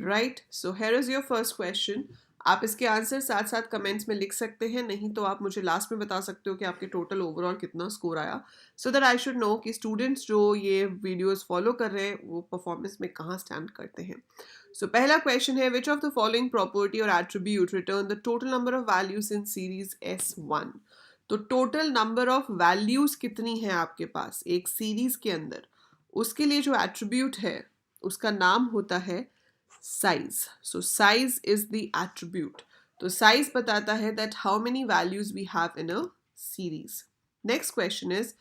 Right, so here is your first question. आप इसके answer साथ साथ कमेंट्स में लिख सकते हैं, नहीं तो आप मुझे लास्ट में बता सकते हो कि आपके टोटल ओवरऑल कितना स्कोर आया, so that I should know कि स्टूडेंट्स जो ये वीडियोस फॉलो कर रहे हैं वो परफॉर्मेंस में कहाँ स्टैंड करते हैं। सो पहला क्वेश्चन है, which of the following property और attribute return the total number of values in series S1। तो टोटल नंबर ऑफ वैल्यूज कितनी है आपके पास एक सीरीज के अंदर, उसके लिए जो एट्रीब्यूट है उसका नाम होता है size. So size is the attribute. तो साइज बताता है that how many values we have in a series. Next question is,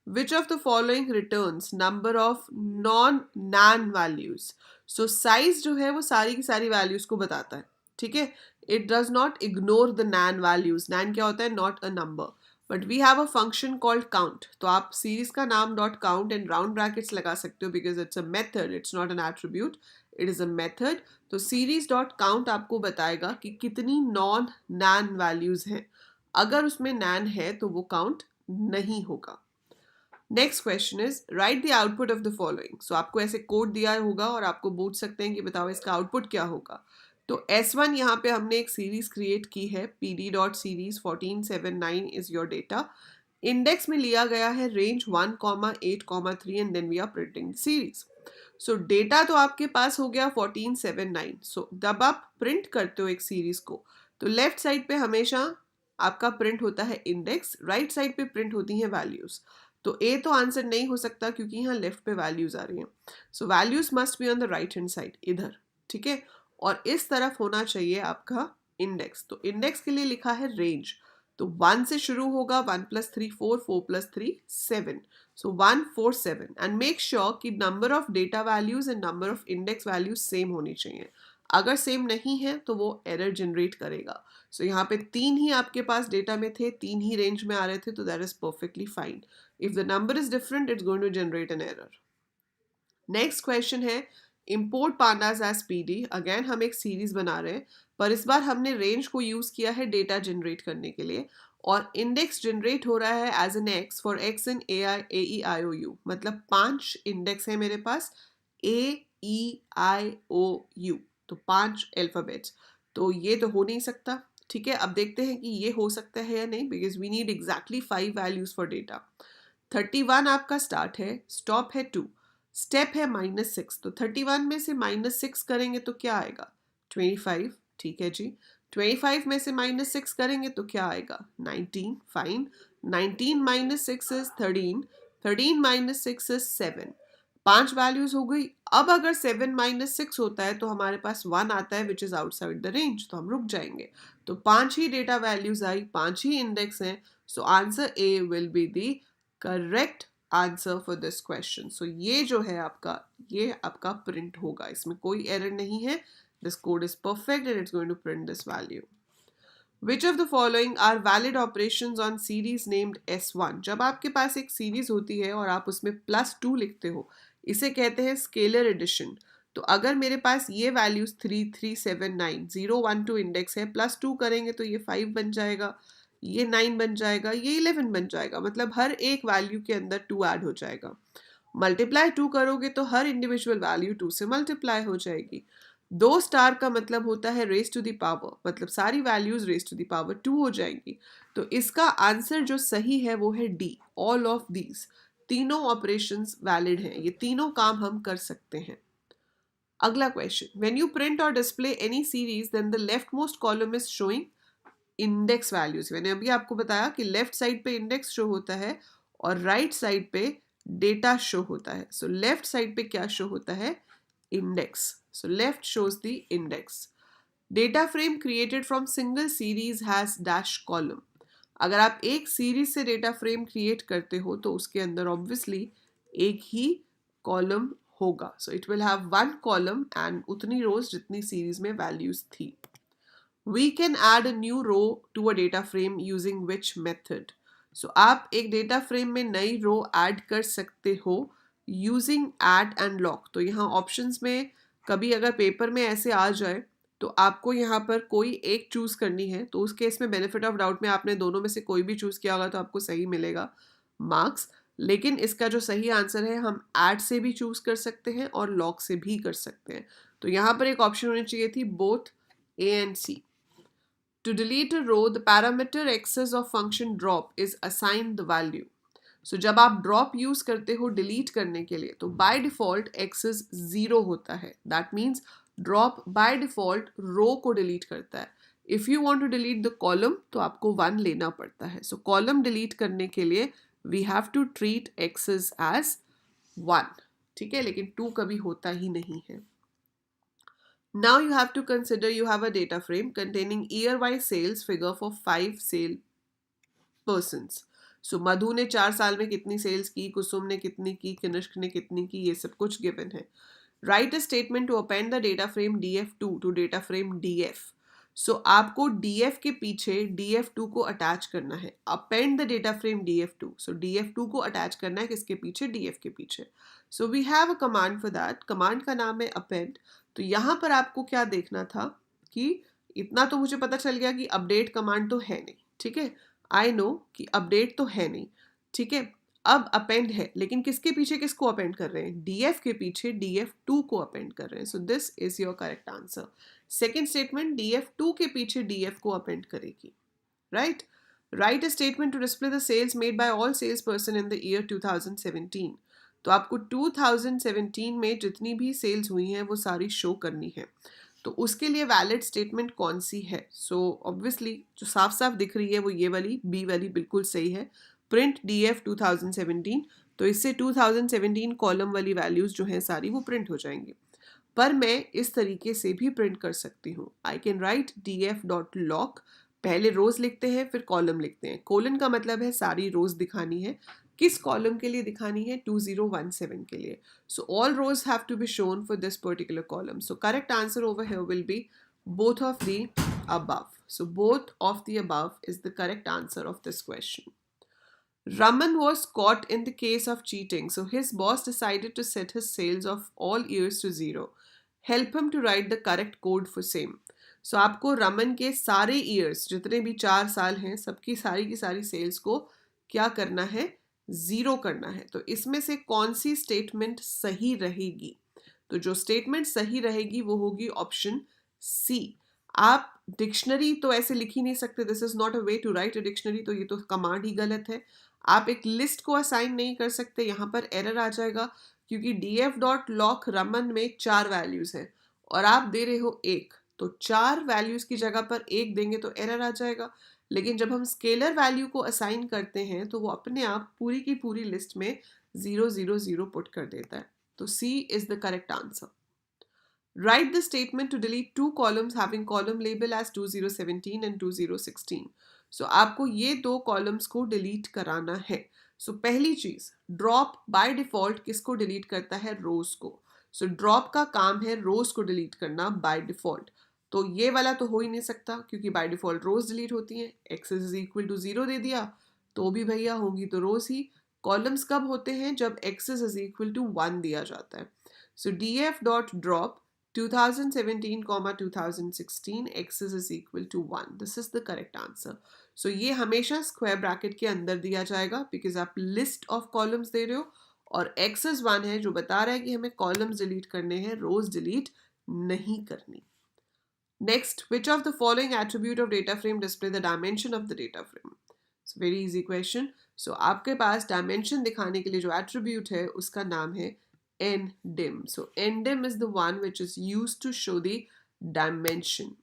which of the following returns number of non-nan values। so size जो है वो सारी की सारी values को बताता है, ठीक है। it does not ignore the nan values। nan क्या होता है, not a number, but we have a function called count। तो आप series का नाम dot count and round brackets लगा सकते हो because it's a method, it's not an attribute, it is a method। तो series dot count आपको बताएगा कि कितनी non-nan values हैं। अगर उसमें nan है तो वो count नहीं होगा। Next question is, write the output of the following. So आपको ऐसे कोड दिया होगा और आपको पूछ सकते हैं कि बताओ इसका आउटपुट क्या होगा। तो S1 यहाँ पे हमने एक सीरीज क्रिएट की है, pd.series 1479 is your data. Index में लिया गया है range 1, 8, 3 and then we are printing series. So data तो आपके पास हो गया 1479। सो जब आप प्रिंट करते हो एक सीरीज को तो लेफ्ट साइड पे हमेशा आपका प्रिंट होता है इंडेक्स, राइट साइड पे प्रिंट होती हैं वैल्यूज। तो ए तो आंसर नहीं हो सकता क्योंकि यहाँ लेफ्ट पे वैल्यूज आ रही हैं। So values must be on the right hand side, इधर, ठीक है। और इस तरफ होना चाहिए आपका इंडेक्स। तो इंडेक्स के लिए लिखा है रेंज। तो 1 से शुरू होगा, 1 + 3 4, 4 + 3 7। सो 1 4 7 एंड मेक श्योर कि number of data values and number of index values same होनी चाहिए। अगर सेम नहीं है तो वो एरर जनरेट करेगा। सो यहाँ पे 3 ही आपके पास डेटा में थे, 3 ही रेंज में आ रहे थे, तो that is perfectly fine. If the number is different, it's going to generate an error. Next question है, import pandas as PD। Again हम एक सीरीज बना रहे हैं, पर इस बार हमने रेंज को यूज किया है डेटा जनरेट करने के लिए, और इंडेक्स जनरेट हो रहा है as an x for x in AEIOU। मतलब 5 इंडेक्स है मेरे पास, AEIOU, तो 5 अल्फाबेट्स। तो ये तो हो नहीं सकता, ठीक है। अब देखते हैं कि ये हो सकता है या नहीं, because we need exactly 5 values for data. 31 आपका स्टार्ट है, स्टॉप है 2, स्टेप है -6। तो 31 में से -6 करेंगे तो क्या आएगा, 25, ठीक है जी। 25 में से -6 करेंगे तो क्या आएगा, 19, फाइन। 19 - 6 is 13, 13 - 6 is 7। 5 वैल्यूज हो गई। अब अगर 7 - 6 होता है तो हमारे पास 1 आता है which is outside the range, तो हम रुक जाएंगे। तो 5 ही डेटा वैल्यूज आई, 5 ही इंडेक्स हैं। So answer A will be the correct answer for this question. So ये जो है आपका, ये आपका प्रिंट होगा, इसमें कोई एरर नहीं है। This code is perfect and it's going to print this value. Which of the following are valid operations on series named S1। जब आपके पास एक सीरीज होती है और आप उसमें +2 लिखते हो, इसे कहते हैं स्केलर एडिशन। तो अगर मेरे पास ये वैल्यूज 3, 3, 7, 9, 0, 1, 2 इंडेक्स है, +2 करेंगे तो ये 5 बन जाएगा, ये 9 बन जाएगा, ये 11 बन जाएगा। मतलब हर एक वैल्यू के अंदर 2 ऐड हो जाएगा। मल्टीप्लाई 2 करोगे तो हर इंडिविजुअल वैल्यू 2 से मल्टीप्लाई हो जाएगी। 2 स्टार का मतलब होता है रेज टू द पावर, मतलब सारी values raise to the power 2 हो जाएंगी। तो इसका आंसर जो सही है वो है डी, ऑल ऑफ दीज। तीनों ऑपरेशंस वैलिड हैं, ये तीनों काम हम कर सकते हैं। अगला क्वेश्चन, व्हेन यू प्रिंट और display any series then the left most column is showing index values. मैंने अभी आपको बताया कि लेफ्ट साइड पे इंडेक्स शो होता है और राइट साइड पे डेटा शो होता है। सो लेफ्ट साइड पे क्या शो होता है, index. So left shows the index. Data frame created from single series has dash column. अगर आप एक सीरीज से डेटा फ्रेम क्रिएट करते हो तो उसके अंदर ऑब्वियसली एक ही कॉलम होगा। So it will have 1 column and उतनी रोज जितनी सीरीज में वैल्यूज थी। We can add a new row to a data frame using which method? So आप एक डेटा फ्रेम में नई रो ऐड कर सकते हो यूजिंग add and lock। तो यहाँ ऑप्शंस में कभी अगर पेपर में ऐसे आ जाए तो आपको यहाँ पर कोई एक चूज करनी है, तो उस केस में बेनिफिट ऑफ डाउट में आपने दोनों में से कोई भी चूज किया होगा तो आपको सही मिलेगा मार्क्स। लेकिन इसका जो सही आंसर है, हम ऐड से भी चूज कर सकते हैं और लॉक से भी कर सकते हैं। तो यहाँ पर एक ऑप्शन होनी चाहिए थी both A and C. To delete a row, the parameter access of function drop is assigned the value. So जब आप drop यूज करते हो delete करने के लिए तो by default access 0 होता है. That means drop by default row को delete करता है. If you want to delete the column तो आपको 1 लेना पड़ता है. So column delete करने के लिए we have to treat access as 1. ठीक है, लेकिन 2 कभी होता ही नहीं है. Now you have to consider you have a data frame containing year-wise sales figure for 5 sale persons. So मधु ने 4 साल में कितनी सेल्स की, कुसुम ने कितनी की, कनिष्क ने कितनी की, ये सब कुछ गिवन है. Write a statement to append the data frame DF2 to data frame DF. So आपको DF के पीछे DF2 को अटैच करना है. Append the data frame DF2. So DF2 को अटैच करना है किसके पीछे? DF के पीछे. So we have a command for that. Command का नाम है append. तो यहाँ पर आपको क्या देखना था कि इतना तो मुझे पता चल गया कि अपडेट कमांड तो है नहीं. ठीक है, आई नो कि अपडेट तो है नहीं. ठीक है, अब अपेंड है, लेकिन किसके पीछे किसको अपेंड कर रहे हैं? डीएफ के पीछे डीएफ2 को अपेंड कर रहे हैं. So this is your correct answer. Second statement D F two के पीछे डीएफ को अपेंड करेगी. Right. Write a statement to display the sales made by all sales person in the year 2017. तो आपको 2017 में जितनी भी सेल्स हुई हैं वो सारी शो करनी है. तो उसके लिए वैलिड स्टेटमेंट कौन सी है? सो ऑब्वियसली जो साफ साफ दिख रही है वो ये वाली, बी वाली बिल्कुल सही है. Print DF 2017. तो इससे 2017 कॉलम वाली वैल्यूज जो हैं सारी वो प्रिंट हो जाएंगी. पर मैं इस तरीके से भी प्रिंट कर सकती हूँ. I can write df.lock. पहले रोज लिखते हैं फिर कॉलम लिखते हैं. कोलन का मतलब है सारी रोज दिखानी है. किस कॉलम के लिए दिखानी है? 2017 के लिए. So all rows have to be shown for this particular column. So correct answer over here will be both of the above. So both of the above is the correct answer of this question. Raman was caught in the case of cheating, so his boss decided to set his sales of all years to 0. Help him to write the correct code for same. So आपको रमन के सारे years जितने भी 4 साल हैं सबकी सारी की सारी सेल्स को क्या करना है? 0 करना है. तो इसमें से कौन सी स्टेटमेंट सही रहेगी? तो जो स्टेटमेंट सही रहेगी वो होगी ऑप्शन सी. आप डिक्शनरी तो ऐसे लिख ही नहीं सकते. This is not a way to write a dictionary. तो ये तो कमांड ही गलत है. आप एक लिस्ट को असाइन नहीं कर सकते. यहाँ पर एरर आ जाएगा क्योंकि df.lock रमन में 4 वैल्यूज हैं और आप दे रहे हो 1. तो 4 वैल्यूज की जगह पर 1 देंगे तो एरर आ जाएगा. लेकिन जब हम स्केलर वैल्यू को असाइन करते हैं तो वो अपने आप पूरी की पूरी लिस्ट में 0 0 0 पुट कर देता है. तो C is the correct answer. Write the statement to delete 2 columns having column label as 2017 and 2016. So आपको ये 2 कॉलम्स को डिलीट कराना है. सो पहली चीज, ड्रॉप बाय डिफॉल्ट किसको डिलीट करता है? रोज को. सो ड्रॉप का काम है रोज को डिलीट करना बाय डिफॉल्ट. तो ये वाला तो हो ही नहीं सकता क्योंकि बाय डिफॉल्ट रोज डिलीट होती हैं. एक्सेस इज इक्वल टू 0 दे दिया तो भी भैया होंगी तो रोज ही. कॉलम्स कब होते हैं? जब एक्सेस इज इक्वल टू 1 दिया जाता है. सो df.drop 2017, 2016 axis is equal to 1. This is the correct answer. So ये हमेशा स्क्वायर ब्रैकेट के अंदर दिया जाएगा बिकॉज आप लिस्ट ऑफ कॉलम्स दे रहे हो और एक्सेस 1 है जो बता रहा है कि हमें कॉलम्स डिलीट करने हैं, रोज डिलीट नहीं करनी. Next, which of the following attribute of data frame display the dimension of the data frame? It's a very easy question. So आपके पास डायमेंशन दिखाने के लिए जो एट्रीब्यूट है उसका नाम है ndim. So ndim is the one which is used to show the dimension.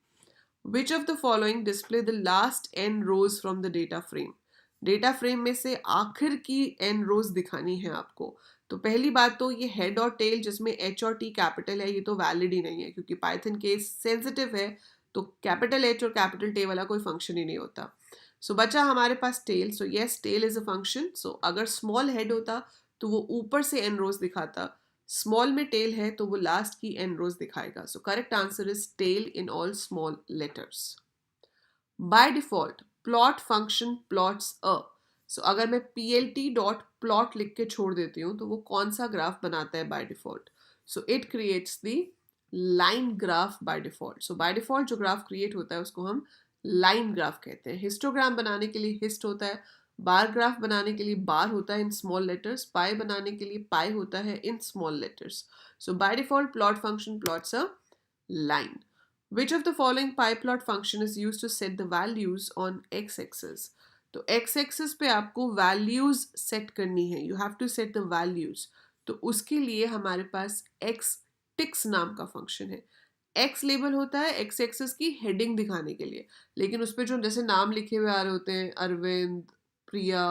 Which of the following display the last n rows from the data frame? Data frame में से आखिर की n रोज दिखानी है आपको. तो पहली बात तो ये हेड और टेल जिसमें h और t कैपिटल है ये तो वैलिड ही नहीं है क्योंकि पाइथन केस सेंसिटिव है. तो कैपिटल h और कैपिटल टे वाला कोई फंक्शन ही नहीं होता. सो बचा हमारे पास tail. So yes, tail is a function. So अगर स्मॉल हेड होता तो वो ऊपर से n रोज दिखाता. स्मॉल में टेल है तो वो लास्ट की n रोज दिखाएगा. So correct answer is tail in all small letters. By default plot function plots a. So अगर मैं plt.plot लिख के छोड़ देती हूँ तो वो कौन सा ग्राफ बनाता है by default? So it creates the line graph by default. So by default जो ग्राफ क्रिएट होता है उसको हम लाइन ग्राफ कहते हैं. हिस्टोग्राम बनाने के लिए हिस्ट होता है. बार ग्राफ बनाने के लिए बार होता है इन स्मॉल लेटर्स. पाई बनाने के लिए पाई होता है in small letters. So bye default plot function plots a line. Which of the following pie plot function is used to set the values on x-axis? तो x-axis पे आपको values set करनी है. You have to set the values. तो उसके लिए हमारे पास x-tix नाम का फंक्शन है. x लेबल होता है x एक्सेस की हेडिंग दिखाने के लिए, लेकिन उस पर जो जैसे नाम लिखे हुए आ रहे होते हैं अरविंद, प्रिया,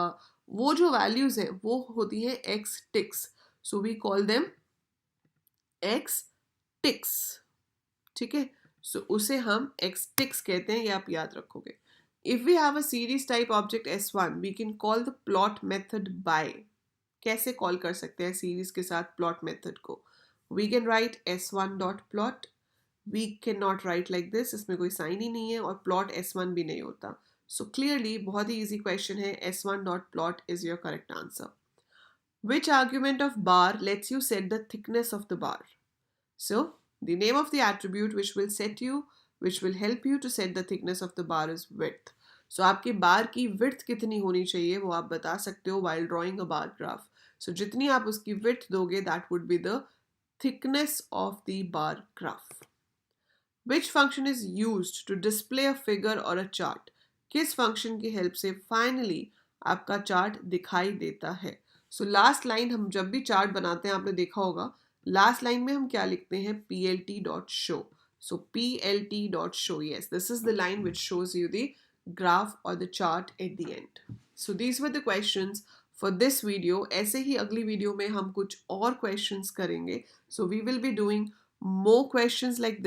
वो जो वैल्यूज हैं वो होती हैं x ticks. So we call them x ticks. ठीक है, सो उसे हम x टिक्स कहते हैं, ये आप याद रखोगे. If we have a series type object S1 we can call the plot method by. कैसे कॉल कर सकते हैं सीरीज के साथ प्लॉट मेथड को? We can write S1 dot plot. We can not write like this, इसमें कोई sign ही नहीं है और प्लॉट S1 भी नहीं होता. सो क्लियरली बहुत ही इजी क्वेश्चन है. S1 dot plot is your correct answer. Which argument of bar lets you set the thickness of the bar? So the name of the attribute which will help you to set the thickness of the bar is width. So आपके बार की width कितनी होनी चाहिए वो आप बता सकते हो while drawing a bar graph. So जितनी आप उसकी width दोगे that would be the thickness of the bar graph. Which function is used to display a figure or a chart? किस function की help से finally आपका chart दिखाई देता है? So last line हम जब भी chart बनाते हैं आपने देखा होगा last line में हम क्या लिखते हैं? plt.show. So plt.show, yes, this is the line which shows you the graph or the chart at the end. So these were the questions for this video. ऐसे ही अगली वीडियो में हम कुछ और questions करेंगे. So we will be doing more questions like this.